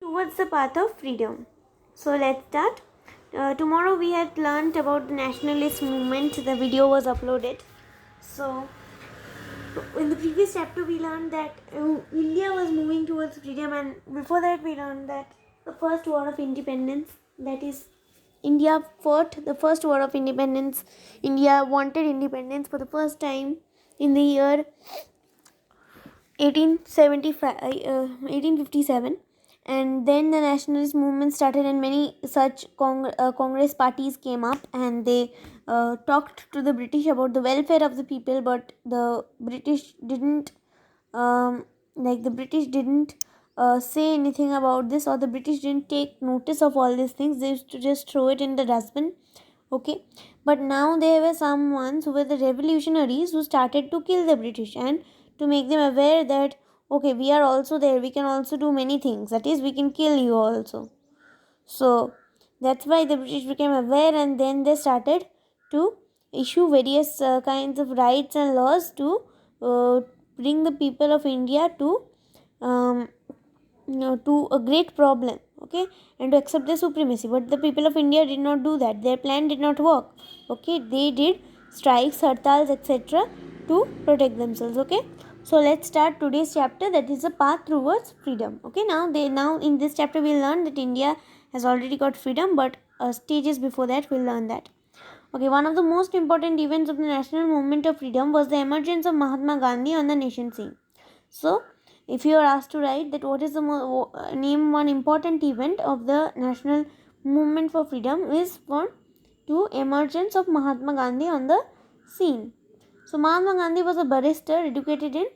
towards the path of freedom. So let's start. Tomorrow we had learnt about the nationalist movement. The video was uploaded. So in the previous chapter we learned that India was moving towards freedom, and before that we learned that the first war of independence, that is India fought the first war of independence. India wanted independence for the first time in the year 1857, and then the nationalist movement started, and many such congress parties came up, and they talked to the British about the welfare of the people, but the British didn't say anything about this, or the British didn't take notice of all these things. They used to just throw it in the dustbin. Okay, but now there were some ones who were the revolutionaries who started to kill the British, and to make them aware that okay, we are also there, we can also do many things, that is, we can kill you also. So that's why the British became aware, and then they started to issue various kinds of rights and laws to bring the people of India um, to a great problem, okay, and to accept their supremacy. But the people of India did not do that. Their plan did not work. Okay, they did strikes, hartals, etc. to protect themselves. Okay, so let's start today's chapter, that is the path towards freedom. Okay, now in this chapter we'll learn that India has already got freedom, but stages before that we'll learn that. Okay, one of the most important events of the national movement of freedom was the emergence of Mahatma Gandhi on the nation scene. So if you are asked to write that what is the name one important event of the national movement for freedom, is for to emergence of Mahatma Gandhi on the scene. So Mahatma Gandhi was a barrister educated in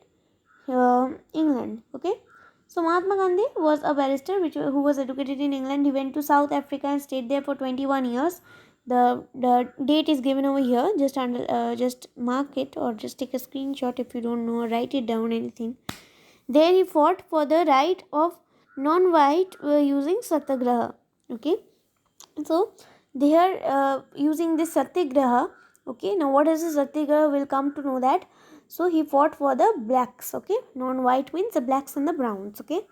England. Okay, so Mahatma Gandhi was a barrister who was educated in England. He went to South Africa and stayed there for 21 years. The date is given over here. Just mark it, or just take a screenshot if you don't know, or write it down, anything. There he fought for the right of non-white using satyagraha. Okay, so they are using this satyagraha. Okay, now what is this satyagraha? We'll come to know that. So he fought for the blacks. Okay, non-white means the blacks and the browns. Okay,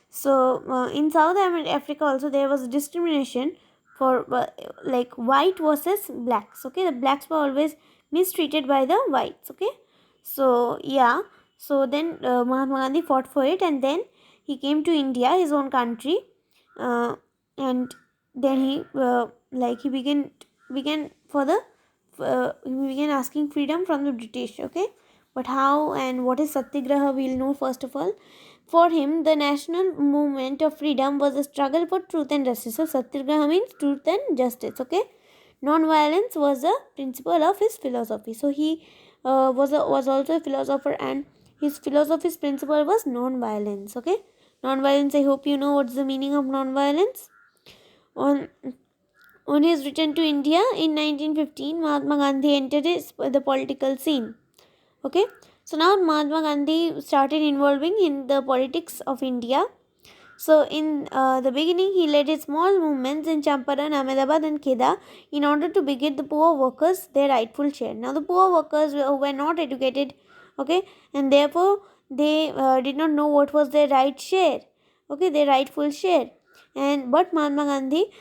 so in South Africa also there was discrimination for like white versus blacks. Okay, the blacks were always mistreated by the whites. Okay, so yeah, so then Mahatma Gandhi fought for it, and then he came to India, his own country, and then he began for the he began asking freedom from the British. Okay, but how and what is satyagraha, we'll know first of all. For him, the national movement of freedom was a struggle for truth and justice. So satyagraha means truth and justice. Okay, non-violence was a principle of his philosophy. So he was also a philosopher, and his philosophy's principle was non-violence. Okay, non-violence, I hope you know what's the meaning of non-violence. On his return to India in 1915, Mahatma Gandhi entered the political scene. Okay, so now Mahatma Gandhi started involving in the politics of India. So in the beginning, he led his small movements in Champaran, Ahmedabad and Kheda in order to beget the poor workers their rightful share. Now the poor workers were not educated, okay, and therefore they did not know what was their right share, okay, their rightful share. But Mahatma Gandhi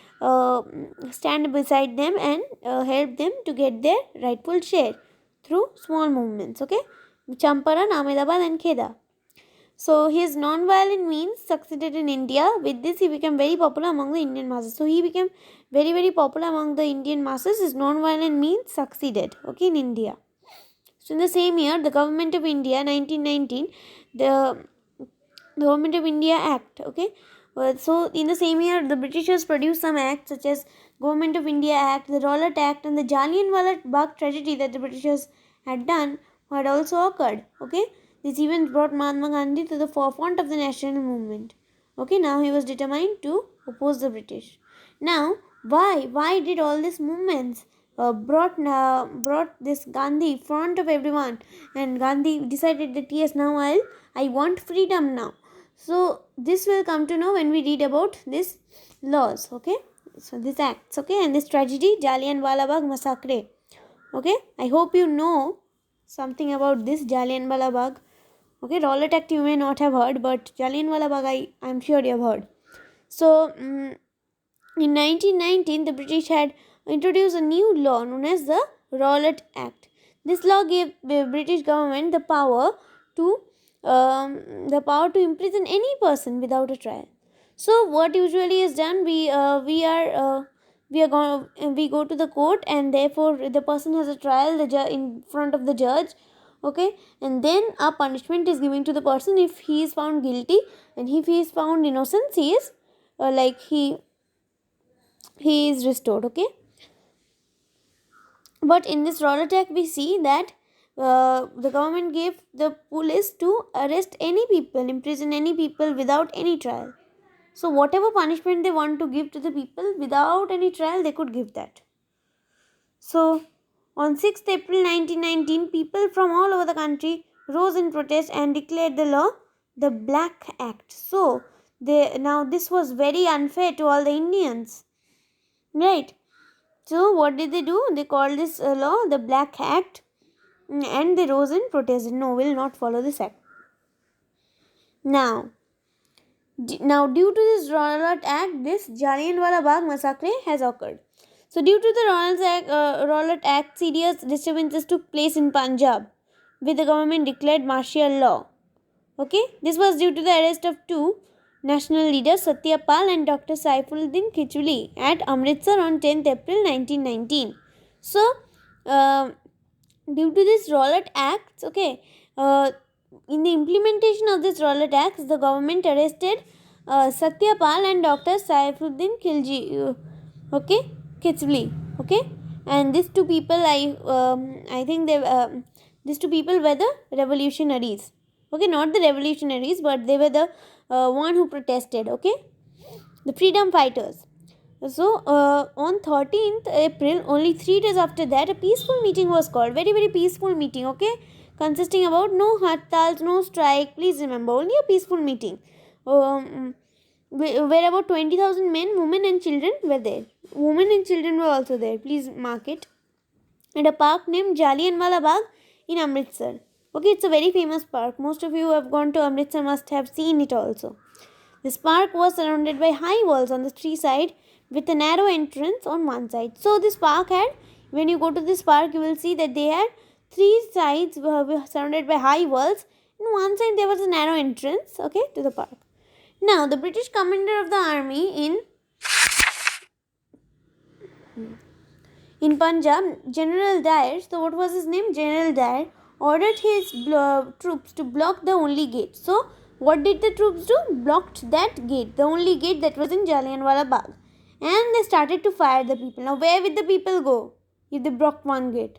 stand beside them and help them to get their rightful share through small movements, okay, Champaran, Ahmedabad and Kheda. So his non-violent means succeeded in India. With this, he became very popular among the Indian masses. So he became very, very popular among the Indian masses. His non-violent means succeeded, okay, in India. So in the same year, the Government of India, 1919, the Government of India Act, okay. So in the same year, the Britishers produced some acts such as Government of India Act, the Rowlatt Act, and the Jallianwala Bagh tragedy that the Britishers had done had also occurred. Okay, these events brought Mahatma Gandhi to the forefront of the national movement. Okay, now he was determined to oppose the British. Now, why did all these movements brought this Gandhi front of everyone, and Gandhi decided that yes, now I want freedom now. So this will come to know when we read about these laws. Okay, so these acts, okay, and this tragedy, Jallianwala Bagh massacre. Okay, I hope you know something about this Jallianwala Bagh. Okay, Rowlatt Act you may not have heard, but Jallianwala Bagh I'm sure you have heard. So in 1919, the British had introduced a new law known as the Rowlatt Act. This law gave the British government to the power to imprison any person without a trial. So what usually is done, we go to the court, and therefore the person has a trial in front of the judge, okay, and then a punishment is given to the person if he is found guilty, and if he is found innocent, he is like he is restored, okay. But in this roll attack we see that the government gave the police to arrest any people, imprison any people without any trial. So whatever punishment they want to give to the people without any trial, they could give that. So on 6th April 1919, people from all over the country rose in protest and declared the law the Black Act. So now this was very unfair to all the Indians, right? So what did they do? They called this law the Black Act, and they rose and protested. No, will not follow this act. Now, due to this Rowlatt Act, this Jallianwala Bagh massacre has occurred. So due to the Rowlatt Act, serious disturbances took place in Punjab, where the government declared martial law. Okay, this was due to the arrest of two national leaders, Satya Pal and Dr. Saifuddin Khichuli, at Amritsar on 10th April 1919. So, due to this Rowlatt Acts, okay, in the implementation of this Rowlatt Acts, the government arrested Satya Pal and Dr. Saifuddin Khichuli, okay, and these two people, I think these two people were the revolutionaries. Okay, not the revolutionaries, but they were the one who protested, okay, the freedom fighters. So on 13th April, only 3 days after that, a peaceful meeting was called. Very, very peaceful meeting, okay, consisting about no hartals, no strike. Please remember, only a peaceful meeting. Where about 20,000 men, women and children were there. Women and children were also there. Please mark it. At a park named Jallianwala Bagh in Amritsar. Okay, it's a very famous park. Most of you who have gone to Amritsar must have seen it also. This park was surrounded by high walls on the three sides with a narrow entrance on one side. So this park had, when you go to this park, you will see that they had three sides surrounded by high walls. On one side there was a narrow entrance, okay, to the park. Now the British commander of the army in Punjab, General Dyer, so what was his name? General Dyer ordered his troops to block the only gate. So what did the troops do? Blocked that gate, the only gate that was in Jallianwala Bagh. And they started to fire the people. Now where would the people go if they blocked one gate?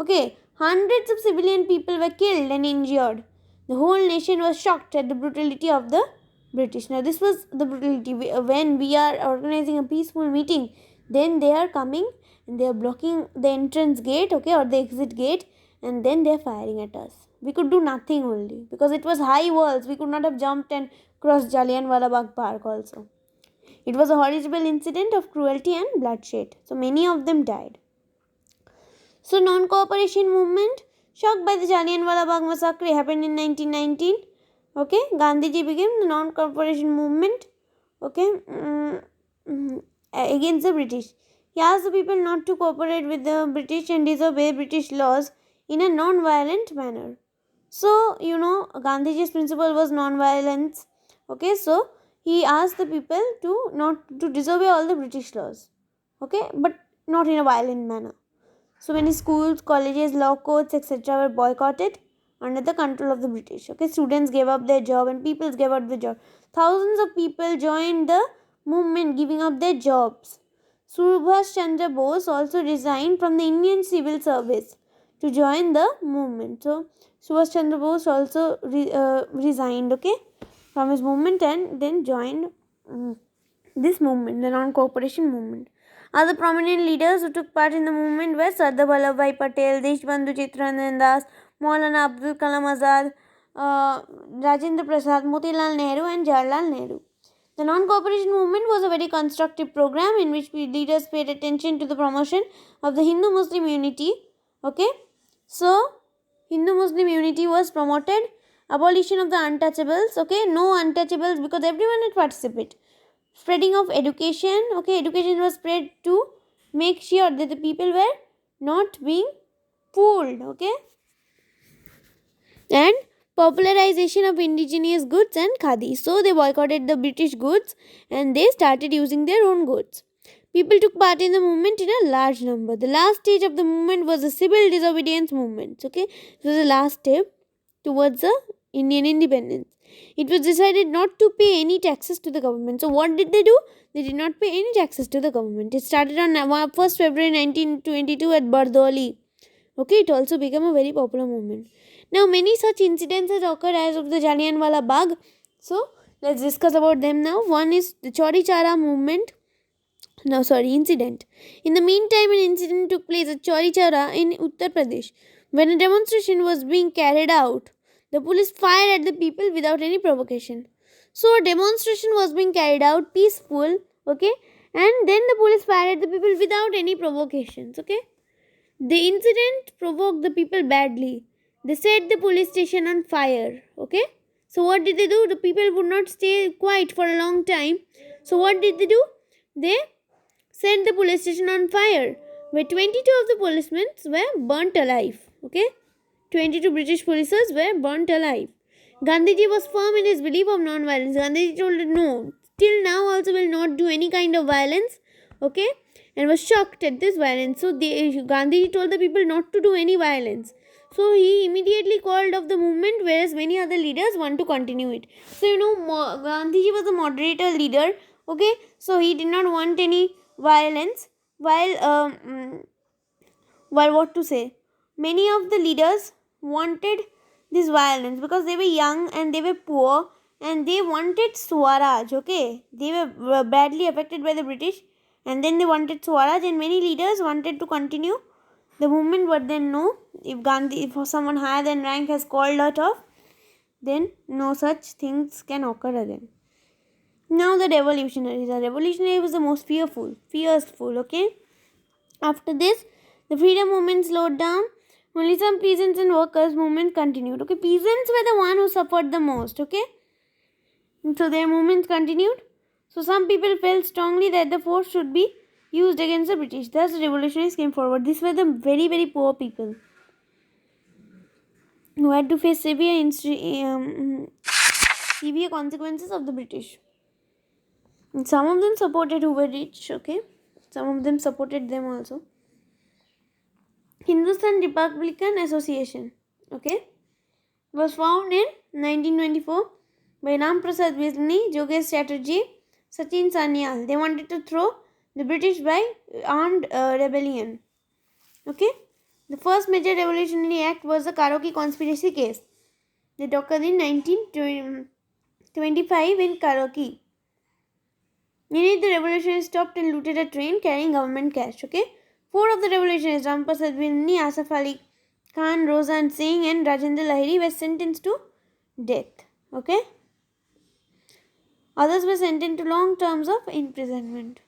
Okay, hundreds of civilian people were killed and injured. The whole nation was shocked at the brutality of the British. Now this was the brutality. When we are organizing a peaceful meeting, then they are coming and they are blocking the entrance gate, okay, or the exit gate, and then they are firing at us. We could do nothing only because it was high walls. We could not have jumped and crossed Jallianwala Bagh Park also. It was a horrible incident of cruelty and bloodshed. So many of them died. So non-cooperation movement, shocked by the Jallianwala Bagh massacre, happened in 1919. Okay, Gandhiji began the non-cooperation movement, okay, against the British. He asked the people not to cooperate with the British and disobey British laws in a non-violent manner. So, you know, Gandhiji's principle was non-violence. Okay, so he asked the people to not to disobey all the British laws. Okay, but not in a violent manner. So many schools, colleges, law courts, etc. were boycotted under the control of the British. Okay, students gave up their job and people gave up their job. Thousands of people joined the movement, giving up their jobs. Subhash Chandra Bose also resigned from the Indian Civil Service to join the movement. So Subhash Chandra Bose also resigned, okay, from his movement and then joined this movement, the non-cooperation movement. Other prominent leaders who took part in the movement were Sardar Vallabhbhai Patel, Deshbandhu Chittaranjan Das, Maulana Abdul Kalam Azad, Rajendra Prasad, Motilal Nehru and Jawaharlal Nehru. The non-cooperation movement was a very constructive program in which leaders paid attention to the promotion of the Hindu-Muslim unity. Okay, so Hindu-Muslim unity was promoted, abolition of the untouchables. Okay, no untouchables because everyone had participated. Spreading of education. Okay, education was spread to make sure that the people were not being fooled. Okay, and popularization of indigenous goods and khadi. So they boycotted the British goods and they started using their own goods. People took part in the movement in a large number. The last stage of the movement was the civil disobedience movement. Okay, this was the last step towards the Indian independence. It was decided not to pay any taxes to the government. So what did they do? They did not pay any taxes to the government. It started on 1st February 1922 at Bardoli. Okay, it also became a very popular movement. Now, many such incidents has occurred as of the Jallianwala Bagh. So, let's discuss about them now. One is the Chauri Chara movement. No, sorry, incident. In the meantime, an incident took place at Chauri Chara in Uttar Pradesh. When a demonstration was being carried out, the police fired at the people without any provocation. So, a demonstration was being carried out peaceful, okay, and then the police fired at the people without any provocations, okay. The incident provoked the people badly. They set the police station on fire. Okay? So what did they do? The people would not stay quiet for a long time. So what did they do? They set the police station on fire, where 22 of the policemen were burnt alive. Okay? 22 British policers were burnt alive. Gandhiji was firm in his belief of non-violence. Gandhiji told no, till now also will not do any kind of violence. Okay? And was shocked at this violence. So Gandhiji told the people not to do any violence. So he immediately called off the movement, whereas many other leaders want to continue it. So Gandhiji was a moderator leader. Okay, so he did not want any violence. While what to say, many of the leaders wanted this violence because they were young and they were poor and they wanted Swaraj. Okay, they were badly affected by the British and then they wanted Swaraj, and many leaders wanted to continue the movement, but then no, if someone higher than rank has called it off, then no such things can occur again. Now the revolutionaries. The revolutionary was the most fearful, okay. After this, the freedom movement slowed down. Only some peasants and workers movement continued. Okay, peasants were the one who suffered the most. Okay, and so their movements continued. So some people felt strongly that the force should be used against the British. Thus, the revolutionaries came forward. These were the very poor people who had to face severe consequences of the British. And some of them supported who were rich. Okay, some of them supported them also. Hindustan Republican Association, okay, was found in 1924 by Ram Prasad Bisni, Jogesh Chatterjee, Sachin Sanyal. They wanted to throw the British by armed rebellion. Okay, the first major revolutionary act was the Karaoke conspiracy case that occurred in 1925 in Karaoke. In it, the revolutionaries stopped and looted a train carrying government cash. Okay, 4 of the revolutionaries, Ram Prasad Bisni, Asaf Ali Khan, Rozan Singh, and Rajendra Lahiri, were sentenced to death. Okay, others were sentenced to long terms of imprisonment.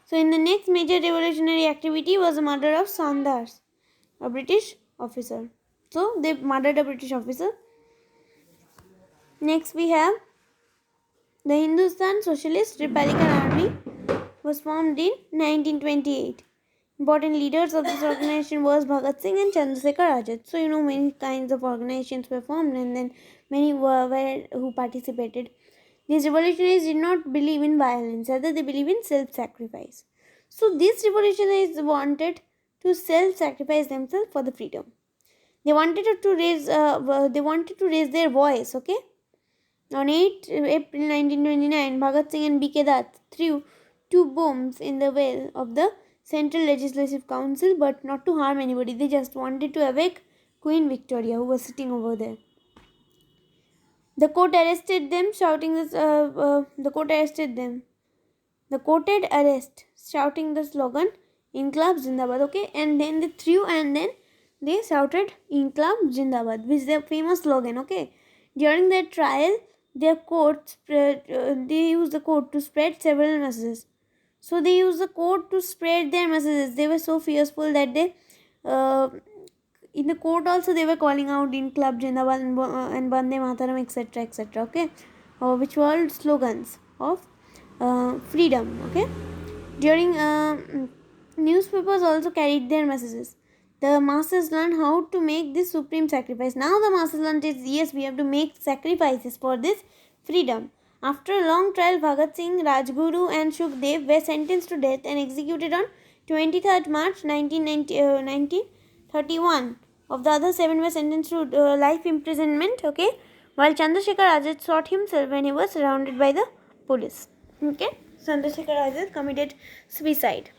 So, in the next major revolutionary activity was the murder of Sandars, a British officer. So, they murdered a British officer. Next, we have the Hindustan Socialist Republican Army was formed in 1928. Important leaders of this organization was Bhagat Singh and Chandrasekhar Azad. So many kinds of organizations were formed, and then many were who participated. These revolutionaries did not believe in violence, rather they believe in self-sacrifice. So these revolutionaries wanted to self-sacrifice themselves for the freedom. They wanted to raise their voice. Okay. On 8 April 1929, Bhagat Singh and B.K. Dutt threw 2 bombs in the well of the Central Legislative Council, but not to harm anybody. They just wanted to awake Queen Victoria, who was sitting over there. The court arrested them, shouting this. The court arrested them. The courted arrest, shouting the slogan "Inqilab Zindabad." Okay, and then they threw, and then they shouted "Inqilab Zindabad," which is their famous slogan. Okay, during their trial, they used the court to spread several messages. So they used the court to spread their messages. They were so fearful that they, in the court also they were calling out "Inqilab Zindabad" and "Bande Mataram," etc., etc. Okay, which were slogans of freedom. Okay, during newspapers also carried their messages. The masses learned how to make this supreme sacrifice. Now the masses learned is yes, we have to make sacrifices for this freedom. After a long trial, Bhagat Singh, Rajguru and Sukhdev were sentenced to death and executed on 23rd March 1931. Of the other 7 were sentenced to life imprisonment, okay, while Chandrasekhar Azad shot himself when he was surrounded by the police. Okay, Chandrasekhar Azad committed suicide.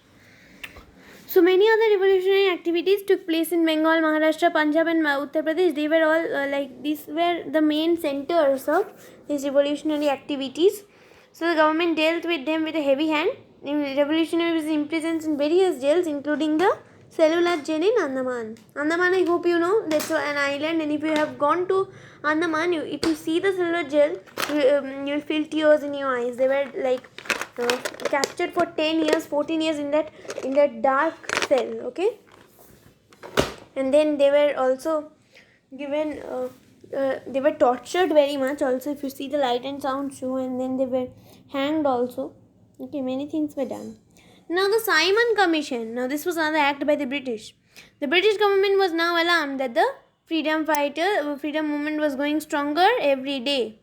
So many other revolutionary activities took place in Bengal, Maharashtra, Punjab and Uttar Pradesh. They were all these were the main centers of these revolutionary activities. So the government dealt with them with a heavy hand. Revolutionaries were imprisoned in various jails, including the cellular jail in Andaman. Andaman, I hope you know, that's an island, and if you have gone to Andaman, if you see the cellular jail, you'll feel tears in your eyes. They were captured for 10 years, 14 years in that dark cell, okay, and then they were also given they were tortured very much also, if you see the light and sound show, and then they were hanged also. Okay, many things were done. Now the Simon Commission. Now this was another act by the British. The British government was now alarmed that the freedom movement was going stronger every day.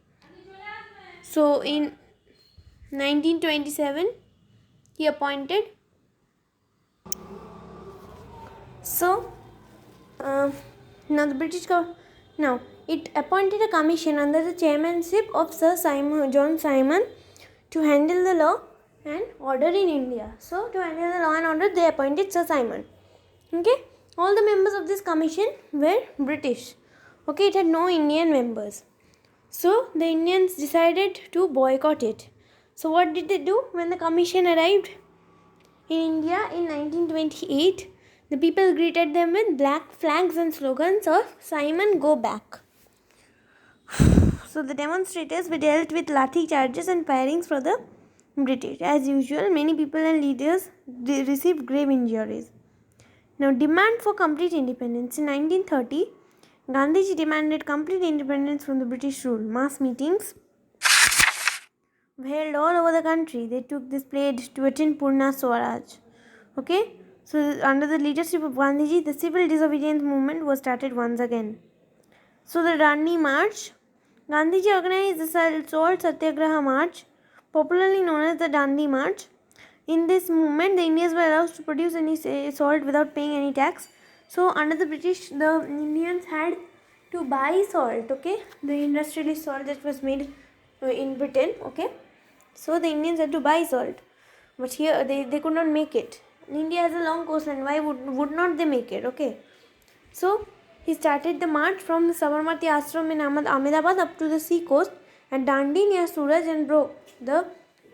So in 1927 he appointed now the now it appointed a commission under the chairmanship of Sir John Simon to handle the law and order in India. So to handle the law and order, they appointed Sir Simon. Okay, all the members of this commission were British. Okay, it had no Indian members. So the Indians decided to boycott it. So what did they do when the commission arrived in India in 1928? The people greeted them with black flags and slogans of Simon, go back. So the demonstrators were dealt with lathi charges and firings from the British. As usual, many people and leaders received grave injuries. Now, demand for complete independence. In 1930, Gandhiji demanded complete independence from the British rule. Mass meetings were held all over the country. They took this pledge to attain Purna Swaraj. Okay, so under the leadership of Gandhiji, the civil disobedience movement was started once again. So the Dandi March. Gandhiji organized the Salt Satyagraha March, popularly known as the Dandi March. In this movement, the Indians were allowed to produce any salt without paying any tax. So under the British, the Indians had to buy salt, okay, the industrialist salt that was made in Britain, okay. So the Indians had to buy salt, but here they could not make it. India has a long coastline. Why would not they make it? Okay, so he started the march from the Sabarmati Ashram in Ahmedabad up to the sea coast at Dandi near Suraj and broke the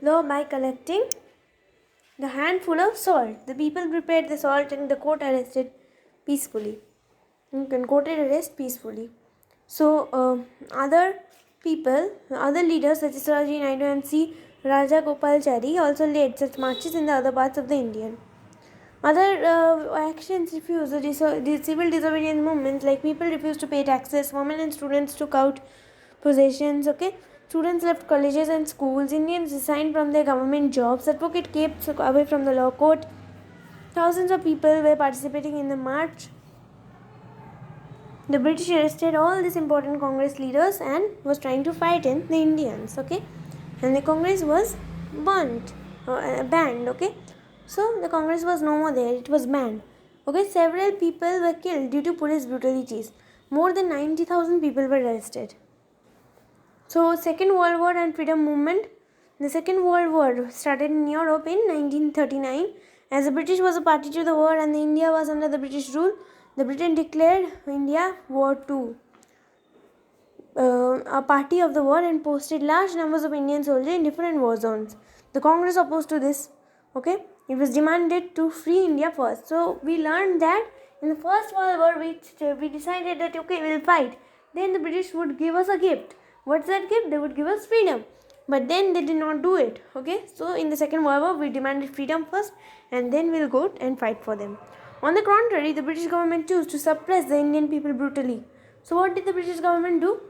law by collecting the handful of salt. The people prepared the salt and the court arrested peacefully. You can quoted arrest peacefully. So other leaders such as Sarojini Naidu and C. Raja Gopalachari also led such marches in the other parts of the India. Other actions refused the civil disobedience movements, like people refused to pay taxes, women and students took out possessions, okay. Students left colleges and schools, Indians resigned from their government jobs, advocate kept away from the law court. Thousands of people were participating in the march. The British arrested all these important Congress leaders and was trying to frighten the Indians, okay. And the Congress was banned, okay. So the Congress was no more there, it was banned. Okay, several people were killed due to police brutalities. More than 90,000 people were arrested. So Second World War and Freedom Movement. The Second World War started in Europe in 1939. As the British was a party to the war and India was under the British rule, the Britain declared India War II a party of the war and posted large numbers of Indian soldiers in different war zones. The Congress opposed to this. Okay, it was demanded to free India first. So we learned that in the First World War, we decided that okay, we'll fight. Then the British would give us a gift. What's that gift? They would give us freedom. But then they did not do it. Okay, so in the Second World War, we demanded freedom first, and then we'll go and fight for them. On the contrary, the British government chose to suppress the Indian people brutally. So what did the British government do?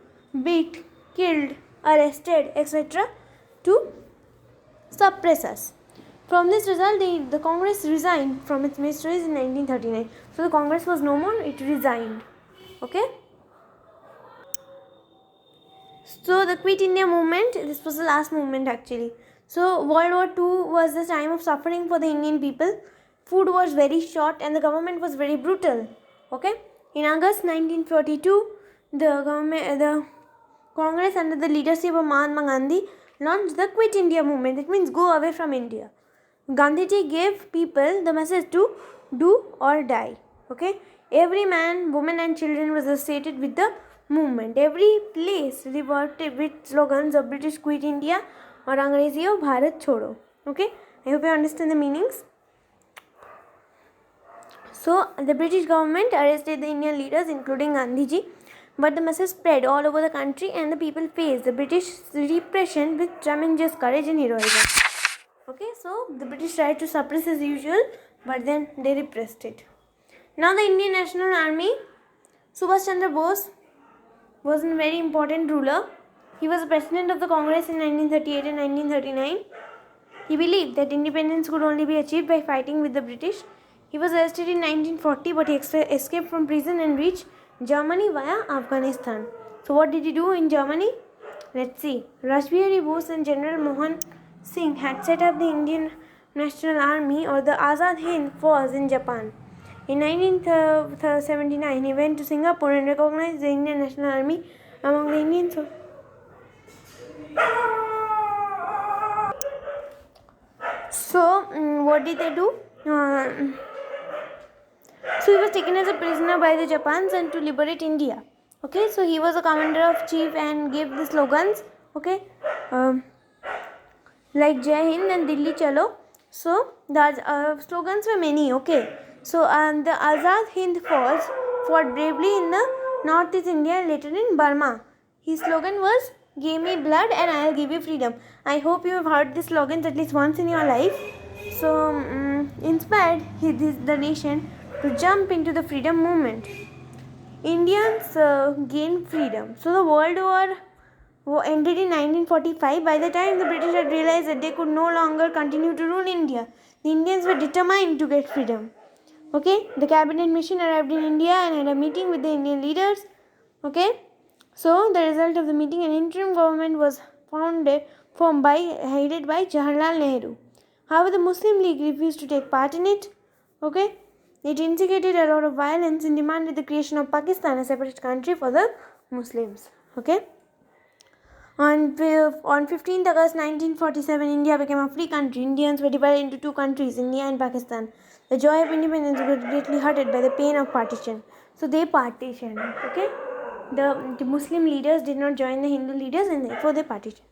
Beat, killed, arrested, etc., to suppress us. From this result, the Congress resigned from its ministries in 1939. So the Congress was no more, it resigned. Okay. So the Quit India movement, this was the last movement actually. So World War II was the time of suffering for the Indian people. Food was very short and the government was very brutal. Okay. In August 1942, the Congress under the leadership of Mahatma Gandhi launched the Quit India movement. It means go away from India. Gandhiji gave people the message to do or die. Okay. Every man, woman and children was associated with the movement. Every place reverted with slogans of British Quit India or Angrezi of Bharat Chodo. Okay. I hope you understand the meanings. So the British government arrested the Indian leaders including Gandhiji, but the message spread all over the country and the people faced the British repression with tremendous courage and heroism. Okay, so the British tried to suppress as usual, but then they repressed it. Now the Indian National Army, Subhash Chandra Bose was a very important ruler. He was the president of the Congress in 1938 and 1939. He believed that independence could only be achieved by fighting with the British. He was arrested in 1940, but he escaped from prison and reached Germany via Afghanistan. So what did he do in Germany? Let's see. Rashbihari Bose and General Mohan Singh had set up the Indian National Army or the Azad Hind Force in Japan. In 1979, he went to Singapore and recognized the Indian National Army among the Indian soldiers. So, what did they do? So he was taken as a prisoner by the Japans and to liberate India. Okay, so he was a commander of chief and gave the slogans. Okay, like Jai Hind and Dilli Chalo. So the slogans were many. Okay, so the Azad Hind Force fought bravely in the Northeast India and later in Burma. His slogan was "Give me blood and I'll give you freedom." I hope you have heard this slogan at least once in your life. So inspired the nation to jump into the freedom movement. Indians gained freedom. So the World War ended in 1945. By the time the British had realized that they could no longer continue to rule India, the Indians were determined to get freedom. Okay, the cabinet mission arrived in India and had a meeting with the Indian leaders. Okay, so the result of the meeting, an interim government was headed by Jawaharlal Nehru. However, the Muslim League refused to take part in it. Okay, it instigated a lot of violence and demanded the creation of Pakistan, a separate country for the Muslims. Okay. On 15th August 1947, India became a free country. Indians were divided into two countries, India and Pakistan. The joy of independence was greatly hurted by the pain of partition. So they partitioned. Okay. The Muslim leaders did not join the Hindu leaders and therefore they partitioned.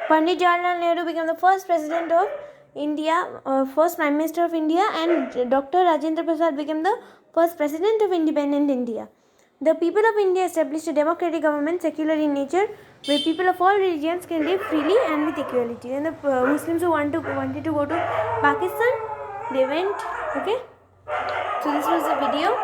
Pandit Jawaharlal Nehru became the first president of India, first Prime Minister of India, and Dr. Rajendra Prasad became the first President of independent India. The people of India established a democratic government, secular in nature, where people of all religions can live freely and with equality. And the Muslims who wanted to go to Pakistan, they went. Okay. So this was the video.